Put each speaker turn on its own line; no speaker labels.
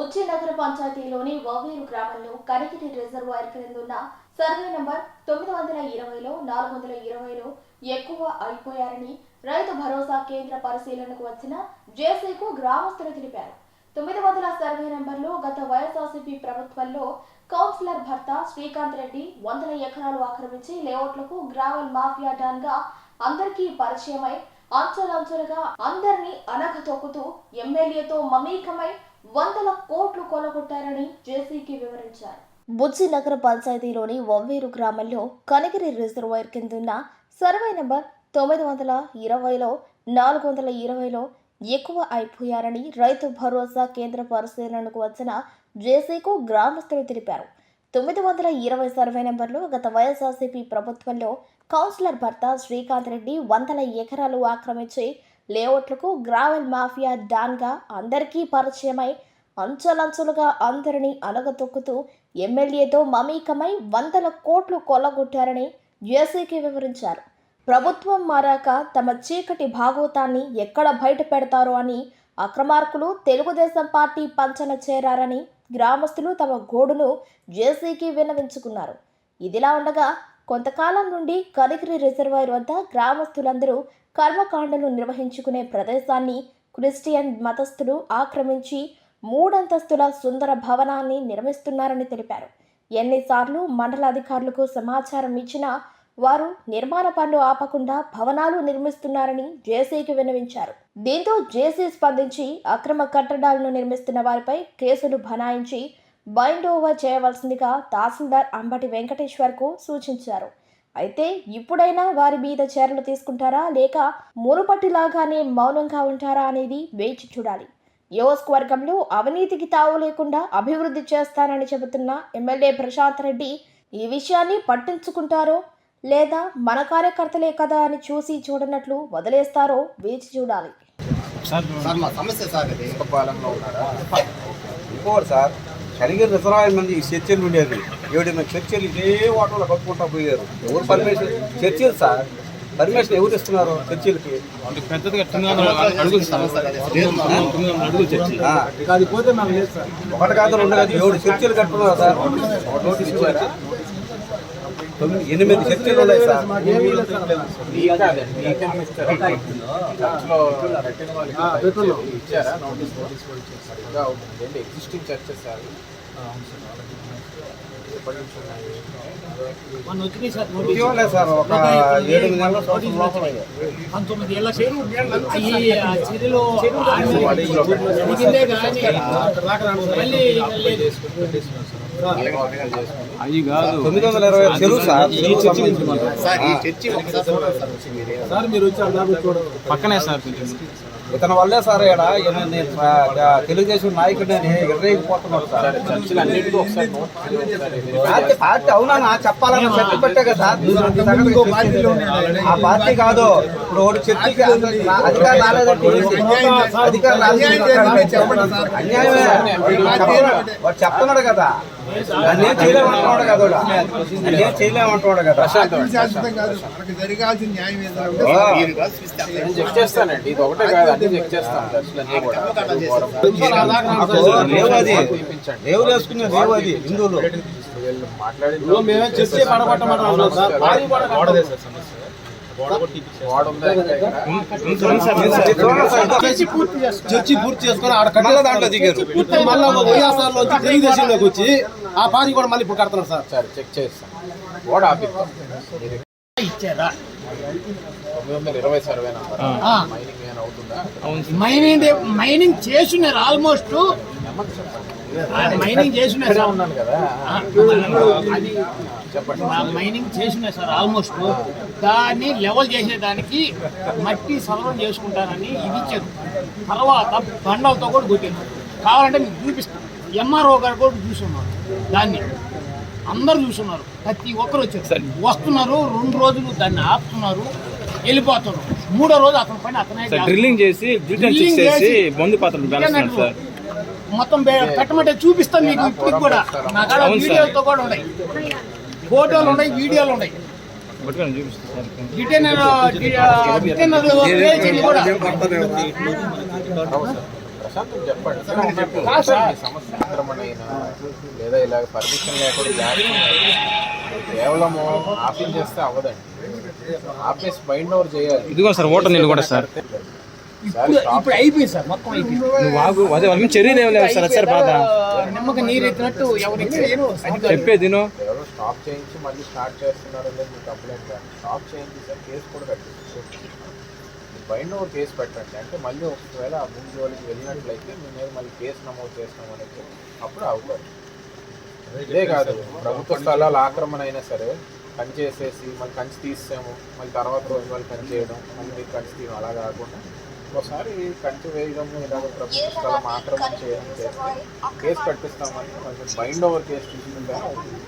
బుచ్చి నగర పంచాయతీలోని వవేరు గ్రామంలో Kanigiri reservoir క్రిందున్న survey number 920లో 420లో ఎక్కువ అయిపోయారని రైతు భరోసా కేంద్ర పరిశీలనకు వచ్చిన జేసీకు గ్రామస్తులు తెలిపారు. 900 సర్వే నంబర్లో గత వైఎస్ఆర్సీపీ ప్రభుత్వంలో కౌన్సిలర్ భర్త శ్రీకాంత్ రెడ్డి 100 ఎకరాలు ఆక్రమించి లేఅవుట్లకు గ్రావెల్ మాఫియా డాన్ గా అందరికీ పరిచయమై అంచెలంచెలుగా అందరినీ అనగతొక్కుతూ ఎమ్మెల్యేతో మమేకమై 100 కోట్లు కొల్లగొట్టారని జేసీకి వివరించారు. బుచ్చి నగర పంచాయతీలోని వవ్వేరు గ్రామంలో కనిగిరి రిజర్వాయర్ కిందున్న సర్వే నంబర్ 920లో 420లో ఎక్కువ అయిపోయారని రైతు భరోసా కేంద్ర పరిశీలనకు వచ్చిన జేసీకు గ్రామస్తులు తెలిపారు. 920 సర్వే నెంబర్లో గత వైఎస్ఆర్సీపీ ప్రభుత్వంలో కౌన్సిలర్ భర్త శ్రీకాంత్ రెడ్డి 100 ఎకరాలు ఆక్రమించి లేఅవుట్లకు గ్రావెల్ మాఫియా డాన్ గా అందరికీ పరిచయమై అంచెలంచెలుగా అందరినీ అనగతొక్కుతూ ఎమ్మెల్యేతో మమేకమై 100 కోట్లు కొల్లగొట్టారని జేసీకి వివరించారు. ప్రభుత్వం మారాక తమ చీకటి భాగోతాన్ని ఎక్కడ బయట పెడతారో అని అక్రమార్కులు తెలుగుదేశం పార్టీ పంచన చేరారని గ్రామస్తులు తమ గోడును జేసీకి విన్నవించుకున్నారు. ఇదిలా ఉండగా కొంతకాలం నుండి కనిగిరి రిజర్వాయర్ వద్ద గ్రామస్తులందరూ కర్మకాండలు నిర్వహించుకునే ప్రదేశాన్ని క్రిస్టియన్ మతస్థులు ఆక్రమించి 3 అంతస్తుల సుందర భవనాన్ని నిర్మిస్తున్నారని తెలిపారు. ఎన్నిసార్లు మండల అధికారులకు సమాచారం ఇచ్చినా వారు నిర్మాణ పనులు ఆపకుండా భవనాలు నిర్మిస్తున్నారని జేసీకి విన్నవించారు. దీంతో జేసీ స్పందించి అక్రమ కట్టడాలను నిర్మిస్తున్న వారిపై కేసులు బనాయించి బైండ్ ఓవర్ చేయవలసిందిగా తహసీల్దార్ అంబటి వెంకటేశ్వర్కు సూచించారు. అయితే ఇప్పుడైనా వారి మీద చర్యలు తీసుకుంటారా లేక మునుపటిలాగానే మౌనంగా ఉంటారా అనేది వేచి చూడాలి. నియోజకవర్గంలో అవినీతికి తావు లేకుండా అభివృద్ధి చేస్తానని చెబుతున్న ఎమ్మెల్యే ప్రశాంత్ రెడ్డి ఈ విషయాన్ని పట్టించుకుంటారో లేదా మన కార్యకర్తలే కదా అని చూసి చూడనట్లు వదిలేస్తారో వేచి చూడాలి.
సార్ కనిగిరి రిజర్వాయర్ మంది ఈ చర్చలు ఉండేది 7 చర్చలు ఇదే వాటర్లో కట్టుకుంటా పోయారు. ఎవరు పర్మిషన్ చర్చలు సార్ పర్మిషన్ ఎవరు ఇస్తున్నారు చర్చలకి? ఒకటి కాదు 2 కాదు 7 చర్చలు కట్టుకున్నారు సార్. ఒక నోటీస్ ఇచ్చారా? 8 చర్చలు ఉన్నాయి sir.
Existing churches sir
sir ఒక 7 నెలల
19 ఏళ్ళ చెరువులో
920 చెరువు సార్.
పక్కనే సార్
ఇతని వల్లే సార్ ఇక్కడ తెలుగుదేశం నాయకుడిని ఎర్రైపోతున్నాడు సార్. పార్టీ అవునా చెప్పాలని చర్చ పెట్టే కదా ఆ పార్టీ కాదు. ఇప్పుడు ఒకటి చర్చకి అధికారం రాలేదంటే అధికారం అన్యాయమే వాడు చెప్తున్నాడు కదా. అన్నేం చేయలేమంటున్నాడు కదా. అన్నేం చేయలేమంటున్నాడు కదా.
చెక్ చేస్తానండి. ఇది ఒకటే కాదు, అన్ని చెక్ చేస్తాను.
లేవు అది లేవు వేసుకునే లేవు అది హిందువులు
చర్చి పూర్తి చేసుకుని ఆడ కట్టిన దాంట్లో దిగారు. మళ్ళీ వైఎస్ఆర్లో తెలుగుదేశంలోకి వచ్చి ఆ పార్టీ కూడా మళ్ళీ ఇప్పుడు కడుతున్నారు సార్.
సరే చెక్ చేస్తాను. గోడ ఆపిస్తాం.
ఇచ్చారా
920 సర్వే నంబర్
మైనింగ్ చేస్తున్నారు. ఆల్మోస్ట్ మైనింగ్ చేస్తున్నారు
ఉన్నాను కదా.
అది చెప్పండి. మైనింగ్ చేస్తున్నారు సార్. ఆల్మోస్ట్ దాన్ని లెవెల్ చేసేదానికి మట్టి సవరణ చేసుకుంటారని ఇది ఇచ్చారు. తర్వాత బండలతో కూడా కొట్టారు. కావాలంటే మీకు చూపిస్తాను. ఎంఆర్ఓ గారు కూడా చూస్తున్నారు. దాన్ని అందరూ చూస్తున్నారు. ప్రతి ఒక్కరు వచ్చారు. వస్తున్నారు 2 రోజులు దాన్ని ఆపుతున్నారు, వెళ్ళిపోతున్నారు. 3వ రోజు అతని పైన అతనే
డ్రిల్లింగ్ చేసి మందు పాత్రలు
మొత్తం పెట్టమంటే చూపిస్తాను మీకు. ఇప్పటికి కూడా నా కాడ వీడియోలతో కూడా ఉన్నాయి, ఫోటోలు ఉన్నాయి, వీడియోలు ఉన్నాయి.
ప్రశాంత్ చెప్పండి ఇక్కడ ఉన్నట్టు సార్ మీ సమస్య ఆక్రమణ అయినా లేదా ఇలా పర్మిషన్ లేకుండా చేస్తున్నారు కేవలము ఆపించేస్తే అవ్వదండి ఆపేసి బైండ్ ఓవర్ చేయాలి
ఇదిగో సార్ ఓటర్ నీళ్ళు కూడా సార్
సార్
ఇప్పుడు అయిపోయింది సార్ మొత్తం అయిపోయింది
నువ్వు ఆగు అదే వాళ్ళ మీద చర్యలు ఏమి లేవు సార్ అది సార్ బాధ
నిమ్మకి నీరు ఎత్తినట్టు ఎవరికి
చెప్పేది విను.
ఎవరో స్టాప్ చేయించి మళ్ళీ స్టార్ట్ చేస్తున్నారు అనేది మీ కంప్లైంట్ కాదు స్టాప్ చేయించి సార్ కేసు కూడా కట్టించు బైండ్ ఓవర్ కేసు పెట్టండి అంటే మళ్ళీ ఒకవేళ ఆ భూమి జోలికి వెళ్ళినట్లయితే మీ మీద మళ్ళీ కేసు నమోదు చేస్తాం అనేది అప్పుడు అవుతారు ఇదే కాదు ప్రభుత్వ స్థలాలు ఆక్రమణ అయినా సరే కంచి చేసేసి మళ్ళీ కంచి తీసాము మళ్ళీ తర్వాత రోజు వాళ్ళు కంచి చేయడం మళ్ళీ మీరు కంచి తీయడం అలా కాకుండా ఒకసారి కంచి వేయడం ఇలాగ ప్రభుత్వ స్థలం ఆక్రమణ చేయడం చేస్తే కేసు కట్టిస్తామని కొంచెం బైండ్ ఓవర్ కేసు తీసుకుంటే అవుతుంది